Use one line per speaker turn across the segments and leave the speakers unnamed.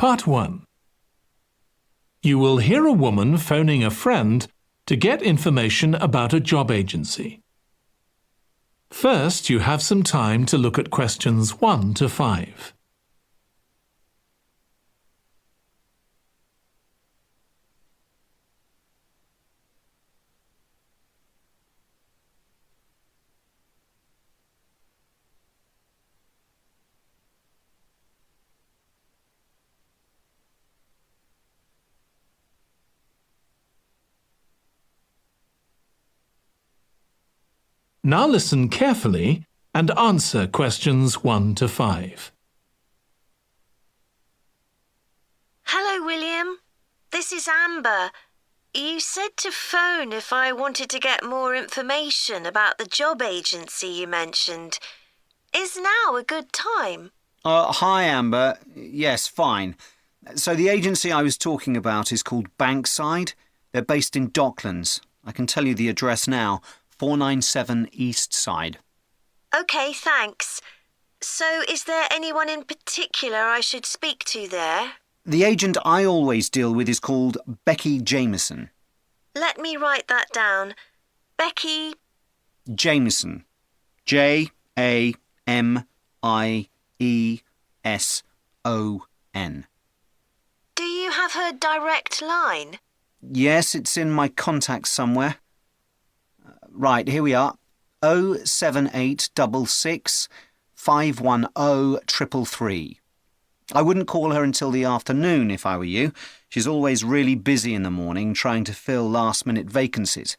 Part 1. You will hear a woman phoning a friend to get information about a job agency. First, you have some time to look at questions 1 to 5. Now listen carefully and answer questions 1 to 5.
Hello, William. This is Amber. You said to phone if I wanted to get more information about the job agency you mentioned. Is now a good time?
Hi, Amber. Yes, fine. So the agency I was talking about is called Bankside. They're based in Docklands. I can tell you the address now. 497 East Side.
OK, thanks. So is there anyone in particular I should speak to there?
The agent I always deal with is called Becky Jameson.
Let me write that down. Becky...
Jameson. Jameson.
Do you have her direct line?
Yes, it's in my contacts somewhere. Right, here we are. 07866 510 333. I wouldn't call her until the afternoon if I were you. She's always really busy in the morning trying to fill last-minute vacancies.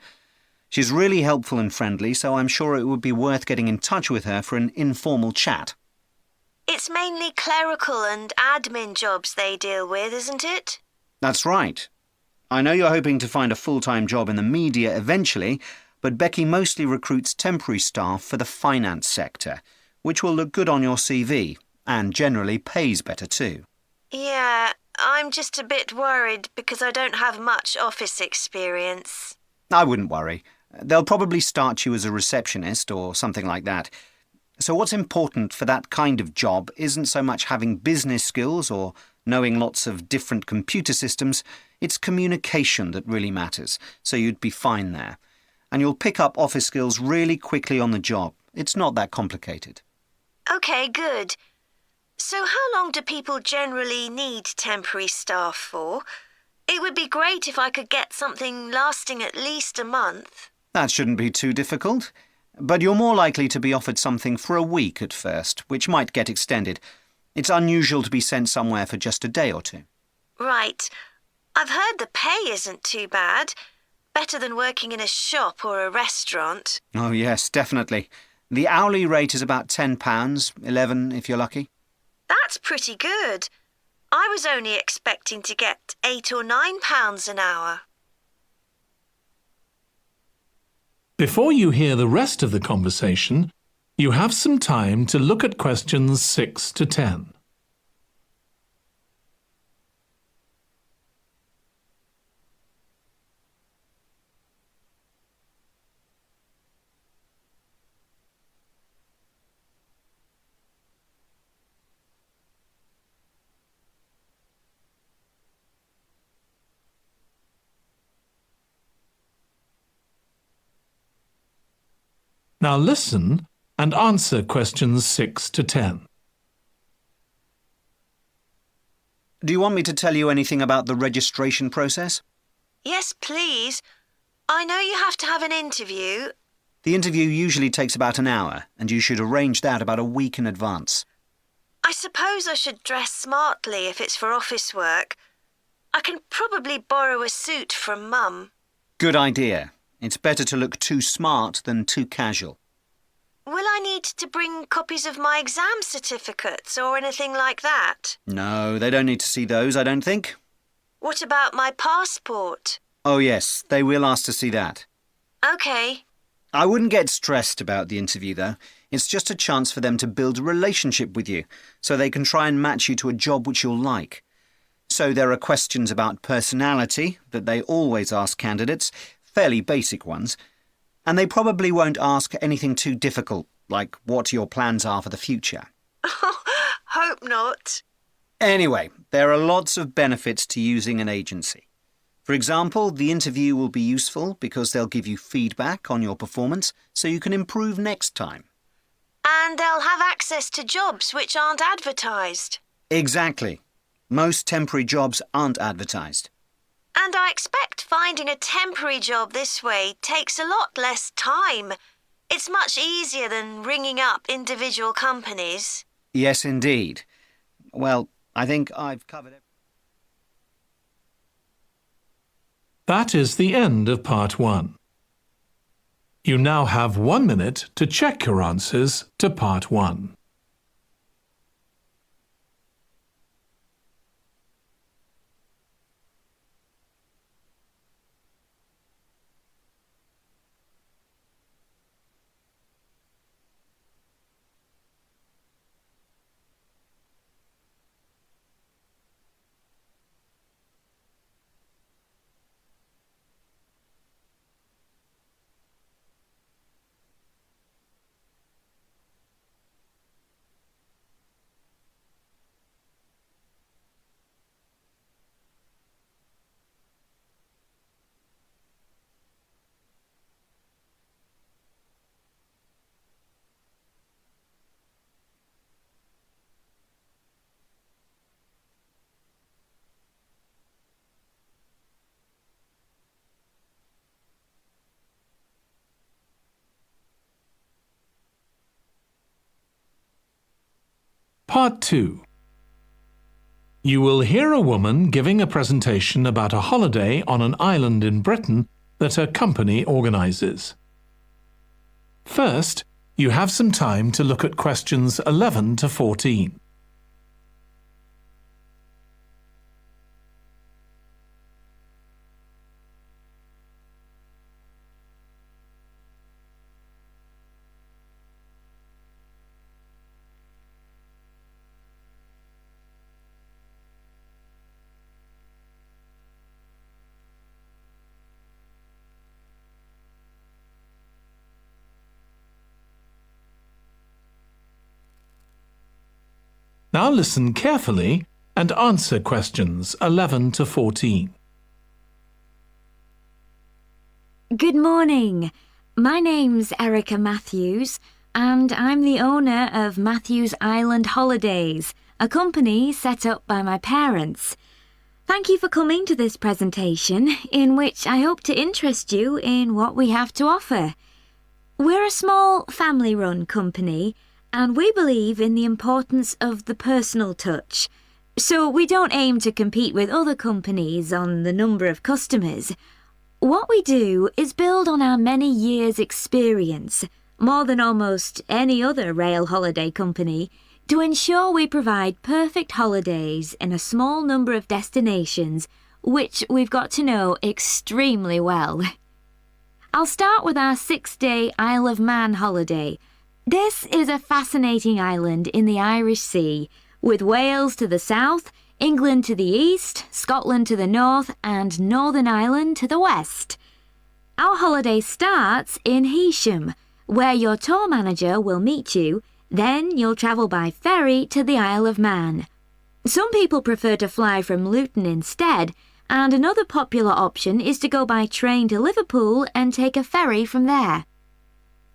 She's really helpful and friendly, so I'm sure it would be worth getting in touch with her for an informal chat.
It's mainly clerical and admin jobs they deal with, isn't it?
That's right. I know you're hoping to find a full-time job in the media eventually, but Becky mostly recruits temporary staff for the finance sector, which will look good on your CV and generally pays better too.
Yeah, I'm just a bit worried because I don't have much office experience.
I wouldn't worry. They'll probably start you as a receptionist or something like that. So what's important for that kind of job isn't so much having business skills or knowing lots of different computer systems. It's communication that really matters, so you'd be fine there. And you'll pick up office skills really quickly on the job. It's not that complicated.
OK, good. So how long do people generally need temporary staff for? It would be great if I could get something lasting at least a month.
That shouldn't be too difficult. But you're more likely to be offered something for a week at first, which might get extended. It's unusual to be sent somewhere for just a day or two.
Right. I've heard the pay isn't too bad. Better than working in a shop or a restaurant.
Oh, yes, definitely. The hourly rate is about £10, $11 if you're lucky.
That's pretty good. I was only expecting to get £8 or £9 an hour.
Before you hear the rest of the conversation, you have some time to look at questions 6 to 10. Now listen and answer questions 6 to 10.
Do you want me to tell you anything about the registration process?
Yes, please. I know you have to have an interview.
The interview usually takes about an hour, and you should arrange that about a week in advance.
I suppose I should dress smartly if it's for office work. I can probably borrow a suit from Mum.
Good idea. It's better to look too smart than too casual.
Will I need to bring copies of my exam certificates or anything like that?
No, they don't need to see those, I don't think.
What about my passport?
Oh, yes, they will ask to see that.
OK.
I wouldn't get stressed about the interview, though. It's just a chance for them to build a relationship with you, so they can try and match you to a job which you'll like. So there are questions about personality that they always ask candidates, fairly basic ones, and they probably won't ask anything too difficult, like what your plans are for the future.
Hope not.
Anyway, there are lots of benefits to using an agency. For example, the interview will be useful because they'll give you feedback on your performance so you can improve next time.
And they'll have access to jobs which aren't advertised.
Exactly. Most temporary jobs aren't advertised.
And I expect finding a temporary job this way takes a lot less time. It's much easier than ringing up individual companies.
Yes, indeed. Well, I think I've covered everything.
That is the end of part 1. You now have 1 minute to check your answers to part 1. Part 2. You will hear a woman giving a presentation about a holiday on an island in Britain that her company organises. First, you have some time to look at questions 11 to 14. Now listen carefully and answer questions 11 to 14.
Good morning. My name's Erica Matthews and I'm the owner of Matthews Island Holidays, a company set up by my parents. Thank you for coming to this presentation in which I hope to interest you in what we have to offer. We're a small family-run company and we believe in the importance of the personal touch. So we don't aim to compete with other companies on the number of customers. What we do is build on our many years' experience, more than almost any other rail holiday company, to ensure we provide perfect holidays in a small number of destinations, which we've got to know extremely well. I'll start with our 6-day Isle of Man holiday. This is a fascinating island in the Irish Sea, with Wales to the south, England to the east, Scotland to the north, and Northern Ireland to the west. Our holiday starts in Heysham, where your tour manager will meet you, then you'll travel by ferry to the Isle of Man. Some people prefer to fly from Luton instead, and another popular option is to go by train to Liverpool and take a ferry from there.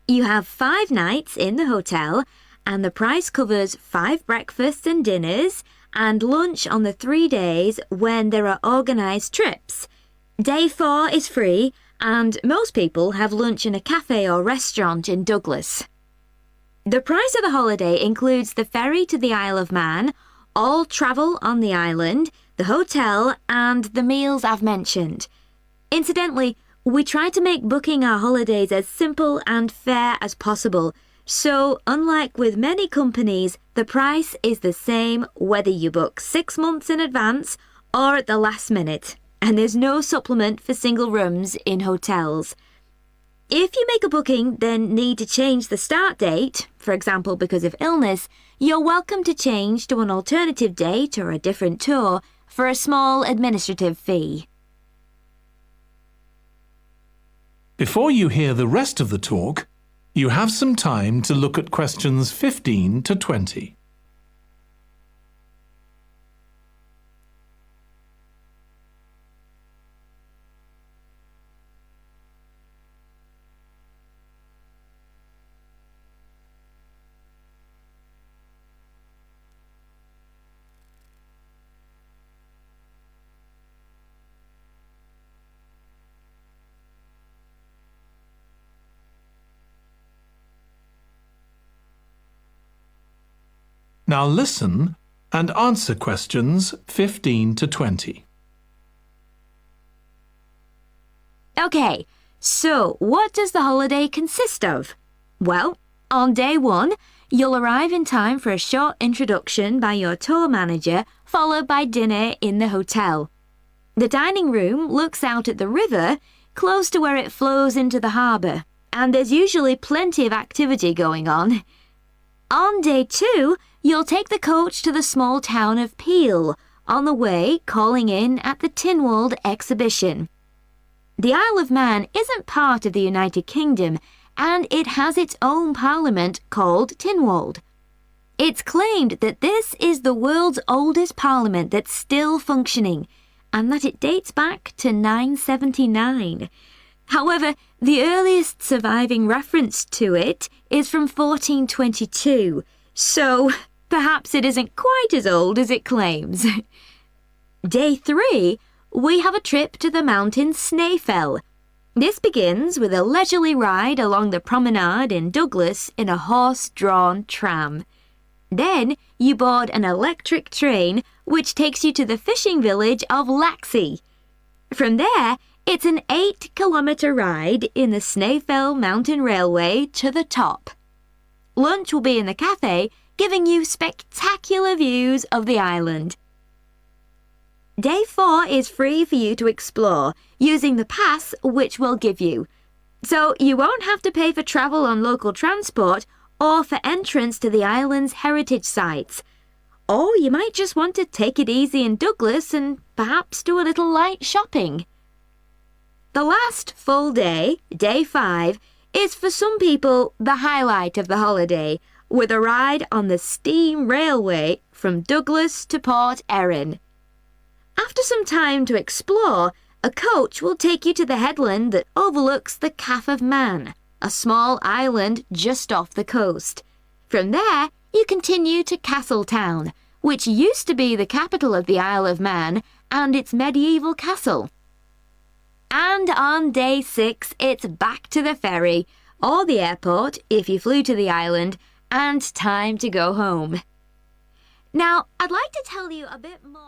You have 5 nights in the hotel, and the price covers 5 breakfasts and dinners, and lunch on the 3 days when there are organised trips. Day 4 is free, and most people have lunch in a cafe or restaurant in Douglas. The price of the holiday includes the ferry to the Isle of Man, all travel on the island, the hotel, and the meals I've mentioned. Incidentally, we try to make booking our holidays as simple and fair as possible, so unlike with many companies, the price is the same whether you book 6 months in advance or at the last minute, and there's no supplement for single rooms in hotels. If you make a booking then need to change the start date, for example because of illness, you're welcome to change to an alternative date or a different tour for a small administrative fee.
Before you hear the rest of the talk, you have some time to look at questions 15 to 20. Now listen and answer questions 15 to 20.
OK, so what does the holiday consist of? Well, on day 1, you'll arrive in time for a short introduction by your tour manager, followed by dinner in the hotel. The dining room looks out at the river, close to where it flows into the harbour, and there's usually plenty of activity going on. On day 2, you'll take the coach to the small town of Peel, on the way calling in at the Tynwald exhibition. The Isle of Man isn't part of the United Kingdom, and it has its own parliament called Tynwald. It's claimed that this is the world's oldest parliament that's still functioning, and that it dates back to 979. However, the earliest surviving reference to it is from 1422, so perhaps it isn't quite as old as it claims. Day 3, we have a trip to the mountain Snaefell. This begins with a leisurely ride along the promenade in Douglas in a horse-drawn tram. Then you board an electric train which takes you to the fishing village of Laxey. From there, it's an 8-kilometre ride in the Snaefell Mountain Railway to the top. Lunch will be in the cafe, giving you spectacular views of the island. Day 4 is free for you to explore, using the pass which we'll give you. So you won't have to pay for travel on local transport or for entrance to the island's heritage sites. Or you might just want to take it easy in Douglas and perhaps do a little light shopping. The last full day, day 5, is for some people the highlight of the holiday, with a ride on the steam railway from Douglas to Port Erin. After some time to explore, a coach will take you to the headland that overlooks the Calf of Man, a small island just off the coast. From there, you continue to Castletown, which used to be the capital of the Isle of Man and its medieval castle. And on day 6, it's back to the ferry, or the airport if you flew to the island, and time to go home. Now, I'd like to tell you a bit more.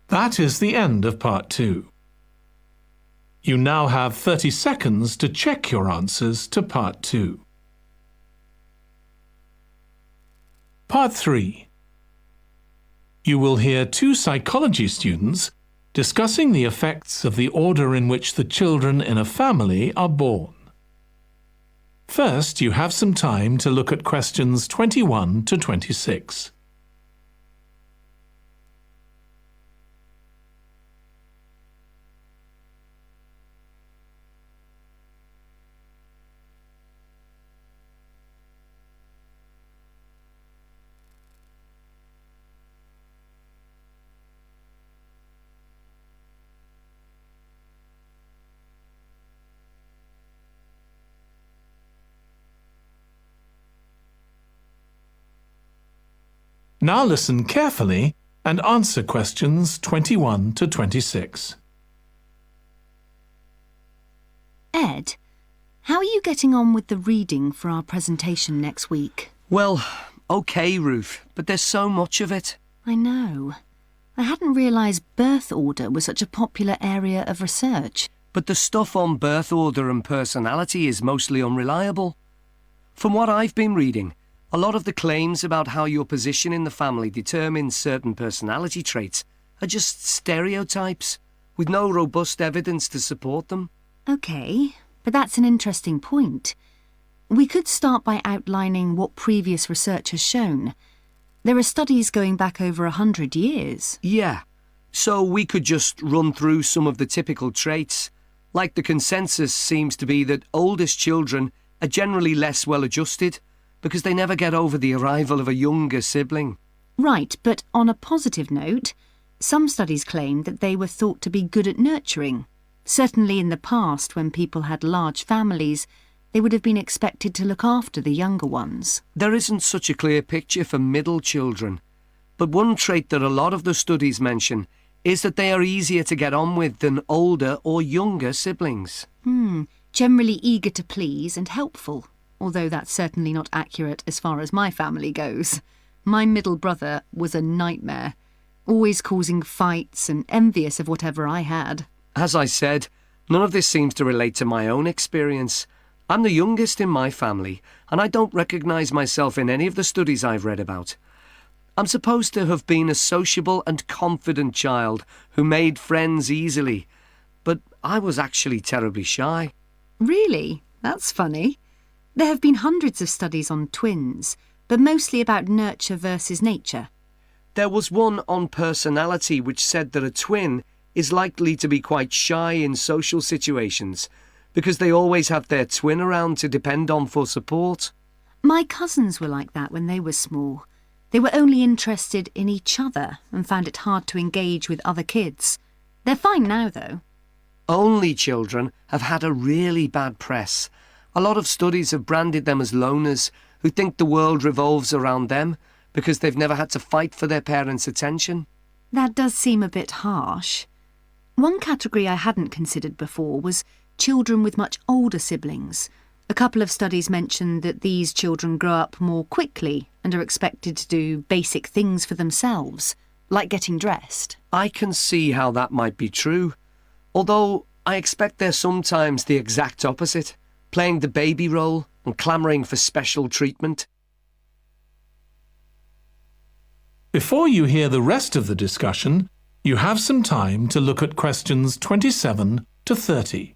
That is the end of part 2. You now have 30 seconds to check your answers to part 2. Part 3. You will hear 2 psychology students discussing the effects of the order in which the children in a family are born. First, you have some time to look at questions 21 to 26. Now listen carefully and answer questions 21 to 26.
Ed, how are you getting on with the reading for our presentation next week?
Well, OK, Ruth, but there's so much of it.
I know. I hadn't realised birth order was such a popular area of research.
But the stuff on birth order and personality is mostly unreliable. From what I've been reading, a lot of the claims about how your position in the family determines certain personality traits are just stereotypes, with no robust evidence to support them.
OK, but that's an interesting point. We could start by outlining what previous research has shown. There are studies going back over 100 years.
Yeah, so we could just run through some of the typical traits. Like the consensus seems to be that oldest children are generally less well-adjusted, because they never get over the arrival of a younger sibling.
Right, but on a positive note, some studies claim that they were thought to be good at nurturing. Certainly in the past, when people had large families, they would have been expected to look after the younger ones.
There isn't such a clear picture for middle children, but one trait that a lot of the studies mention is that they are easier to get on with than older or younger siblings.
Generally eager to please and helpful. although that's certainly not accurate as far as my family goes. My middle brother was a nightmare, always causing fights and envious of whatever I had.
As I said, none of this seems to relate to my own experience. I'm the youngest in my family, and I don't recognise myself in any of the studies I've read about. I'm supposed to have been a sociable and confident child who made friends easily, but I was actually terribly shy.
Really? That's funny. There have been hundreds of studies on twins, but mostly about nurture versus nature.
There was one on personality which said that a twin is likely to be quite shy in social situations because they always have their twin around to depend on for support.
My cousins were like that when they were small. They were only interested in each other and found it hard to engage with other kids. They're fine now, though.
Only children have had a really bad press. A lot of studies have branded them as loners who think the world revolves around them because they've never had to fight for their parents' attention.
That does seem a bit harsh. One category I hadn't considered before was children with much older siblings. A couple of studies mentioned that these children grow up more quickly and are expected to do basic things for themselves, like getting dressed.
I can see how that might be true, although I expect they're sometimes the exact opposite, playing the baby role and clamouring for special treatment.
Before you hear the rest of the discussion, you have some time to look at questions 27 to 30.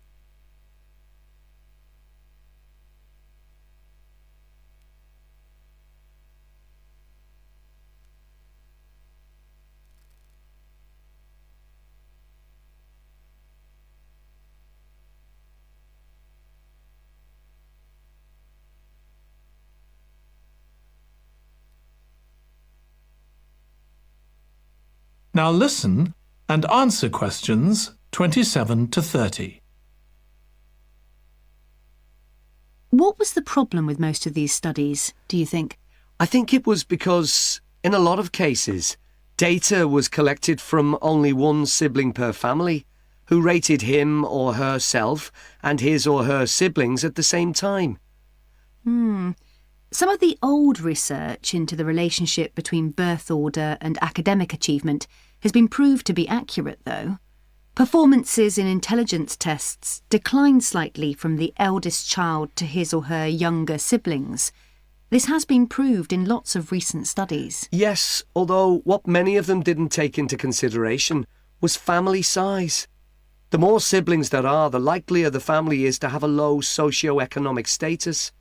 Now listen and answer questions 27 to 30.
What was the problem with most of these studies, do you think?
I think it was because, in a lot of cases, data was collected from only one sibling per family, who rated him or herself and his or her siblings at the same time.
Some of the old research into the relationship between birth order and academic achievement has been proved to be accurate, though. Performances in intelligence tests declined slightly from the eldest child to his or her younger siblings. This has been proved in lots of recent studies.
Yes, although what many of them didn't take into consideration was family size. The more siblings there are, the likelier the family is to have a low socio-economic status,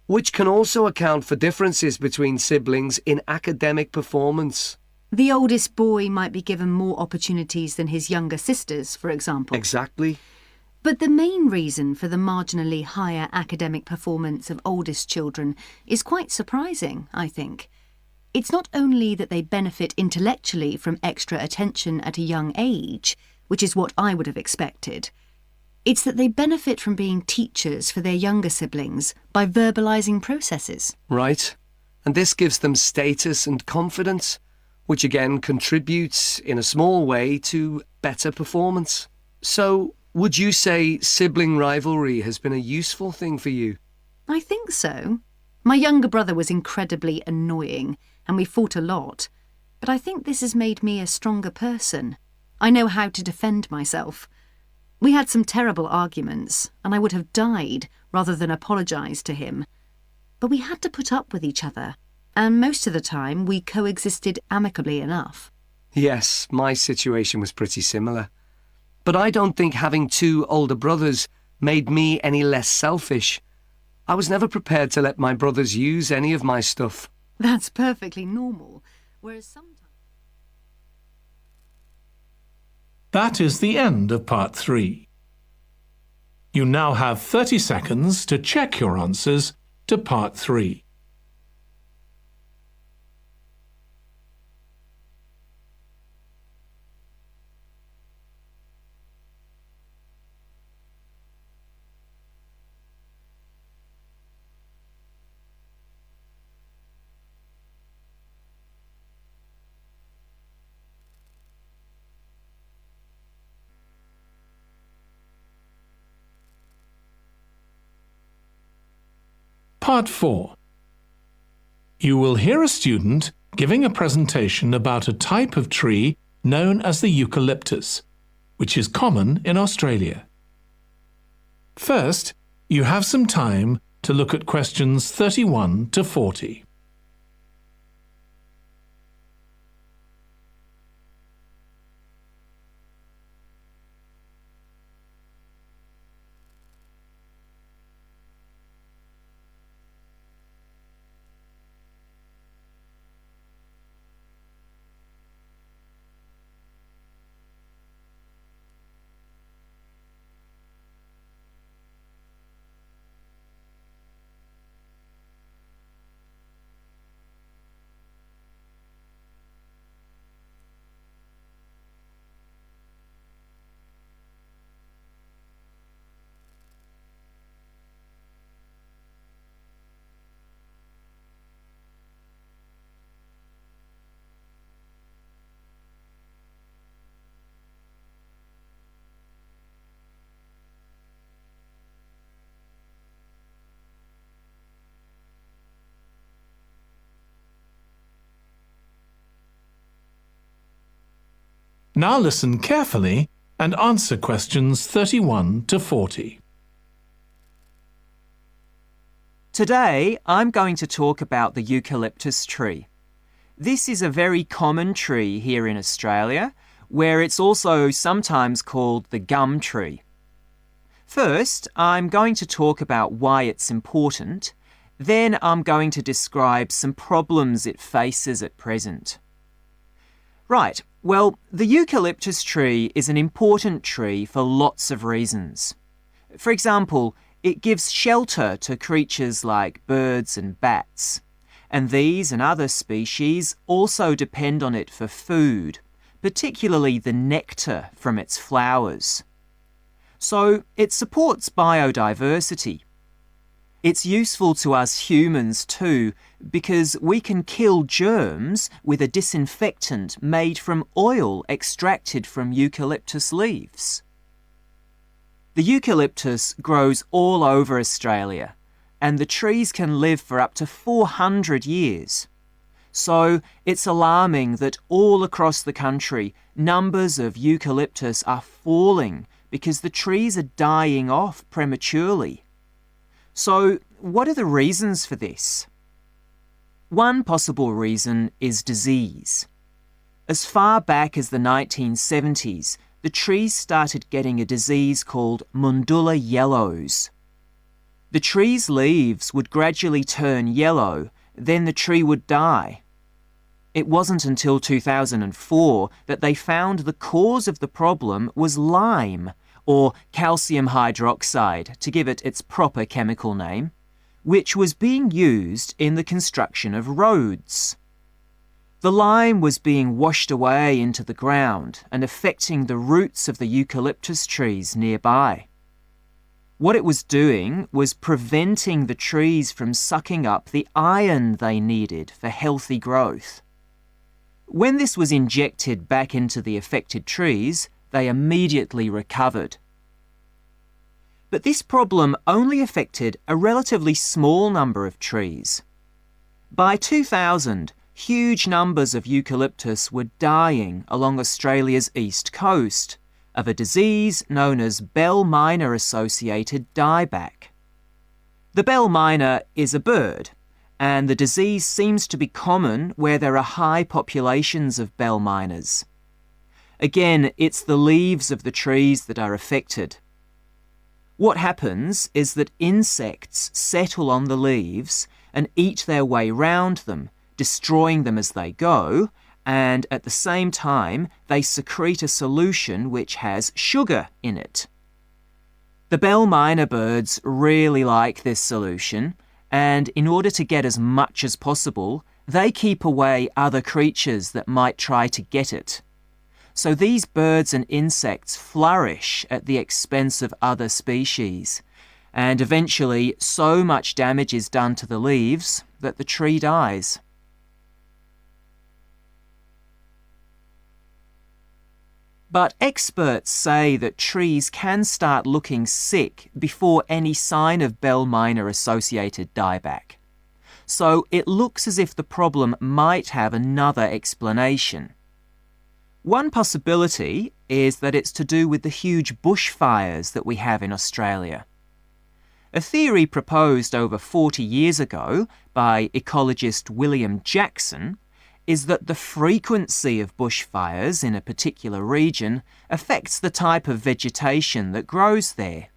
which can also account for differences between siblings in academic performance.
The oldest boy might be given more opportunities than his younger sisters, for example.
Exactly.
But the main reason for the marginally higher academic performance of oldest children is quite surprising, I think. It's not only that they benefit intellectually from extra attention at a young age, which is what I would have expected. It's that they benefit from being teachers for their younger siblings by verbalising processes.
Right. And this gives them status and confidence, which again contributes in a small way to better performance. So, would you say sibling rivalry has been a useful thing for you?
I think so. My younger brother was incredibly annoying, and we fought a lot. But I think this has made me a stronger person. I know how to defend myself. We had some terrible arguments, and I would have died rather than apologise to him. But we had to put up with each other, and most of the time we coexisted amicably enough.
Yes, my situation was pretty similar. But I don't think having two older brothers made me any less selfish. I was never prepared to let my brothers use any of my stuff.
That's perfectly normal, whereas sometimes...
That is the end of part 3. You now have 30 seconds to check your answers to part 3. Part 4. You will hear a student giving a presentation about a type of tree known as the eucalyptus, which is common in Australia. First, you have some time to look at questions 31 to 40. Now listen carefully and answer questions 31 to 40.
Today, I'm going to talk about the eucalyptus tree. This is a very common tree here in Australia, where it's also sometimes called the gum tree. First, I'm going to talk about why it's important. Then I'm going to describe some problems it faces at present. Right, well, the eucalyptus tree is an important tree for lots of reasons. For example, it gives shelter to creatures like birds and bats, and these and other species also depend on it for food, particularly the nectar from its flowers. So it supports biodiversity. It's useful to us humans too, because we can kill germs with a disinfectant made from oil extracted from eucalyptus leaves. The eucalyptus grows all over Australia, and the trees can live for up to 400 years. So it's alarming that all across the country, numbers of eucalyptus are falling because the trees are dying off prematurely. So, what are the reasons for this? One possible reason is disease. As far back as the 1970s, the trees started getting a disease called Mundula yellows. The tree's leaves would gradually turn yellow, then the tree would die. It wasn't until 2004 that they found the cause of the problem was lime, or calcium hydroxide, to give it its proper chemical name, which was being used in the construction of roads. The lime was being washed away into the ground and affecting the roots of the eucalyptus trees nearby. What it was doing was preventing the trees from sucking up the iron they needed for healthy growth. When this was injected back into the affected trees, they immediately recovered. But this problem only affected a relatively small number of trees. By 2000, huge numbers of eucalyptus were dying along Australia's east coast of a disease known as bell miner-associated dieback. The bell miner is a bird, and the disease seems to be common where there are high populations of bell miners. Again, it's the leaves of the trees that are affected. What happens is that insects settle on the leaves and eat their way round them, destroying them as they go, and at the same time they secrete a solution which has sugar in it. The bell miner birds really like this solution, and in order to get as much as possible, they keep away other creatures that might try to get it. So these birds and insects flourish at the expense of other species, and eventually so much damage is done to the leaves that the tree dies. But experts say that trees can start looking sick before any sign of bell minor-associated dieback. So it looks as if the problem might have another explanation. One possibility is that it's to do with the huge bushfires that we have in Australia. A theory proposed over 40 years ago by ecologist William Jackson is that the frequency of bushfires in a particular region affects the type of vegetation that grows there.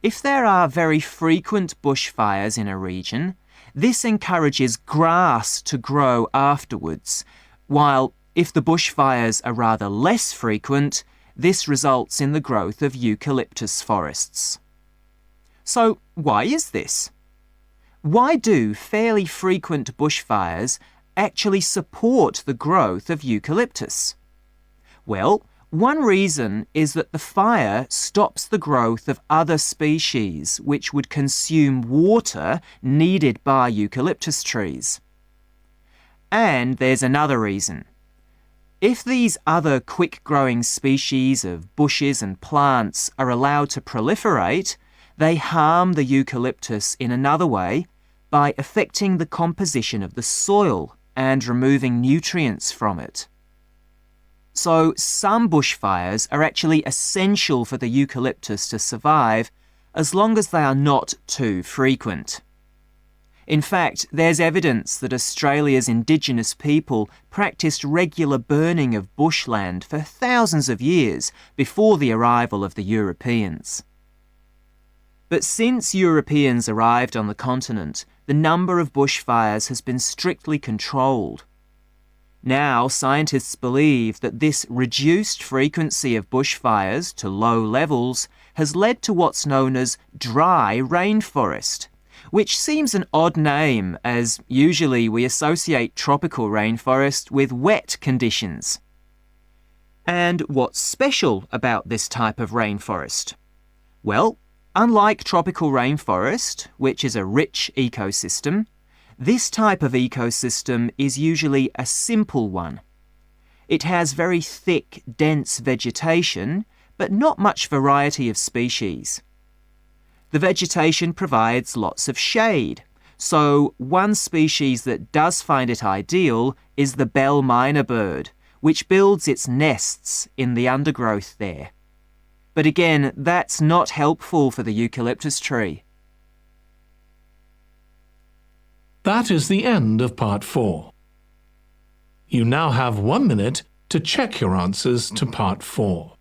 If there are very frequent bushfires in a region, this encourages grass to grow afterwards, while if the bushfires are rather less frequent, this results in the growth of eucalyptus forests. So why is this? Why do fairly frequent bushfires actually support the growth of eucalyptus? Well, one reason is that the fire stops the growth of other species which would consume water needed by eucalyptus trees. And there's another reason. If these other quick-growing species of bushes and plants are allowed to proliferate, they harm the eucalyptus in another way by affecting the composition of the soil and removing nutrients from it. So some bushfires are actually essential for the eucalyptus to survive as long as they are not too frequent. In fact, there's evidence that Australia's Indigenous people practiced regular burning of bushland for thousands of years before the arrival of the Europeans. But since Europeans arrived on the continent, the number of bushfires has been strictly controlled. Now, scientists believe that this reduced frequency of bushfires to low levels has led to what's known as dry rainforest, which seems an odd name as usually we associate tropical rainforest with wet conditions. And what's special about this type of rainforest? Well, unlike tropical rainforest, which is a rich ecosystem, this type of ecosystem is usually a simple one. It has very thick, dense vegetation, but not much variety of species. The vegetation provides lots of shade, so one species that does find it ideal is the bell miner bird, which builds its nests in the undergrowth there. But again, that's not helpful for the eucalyptus tree.
That is the end of part 4. You now have 1 minute to check your answers to part 4.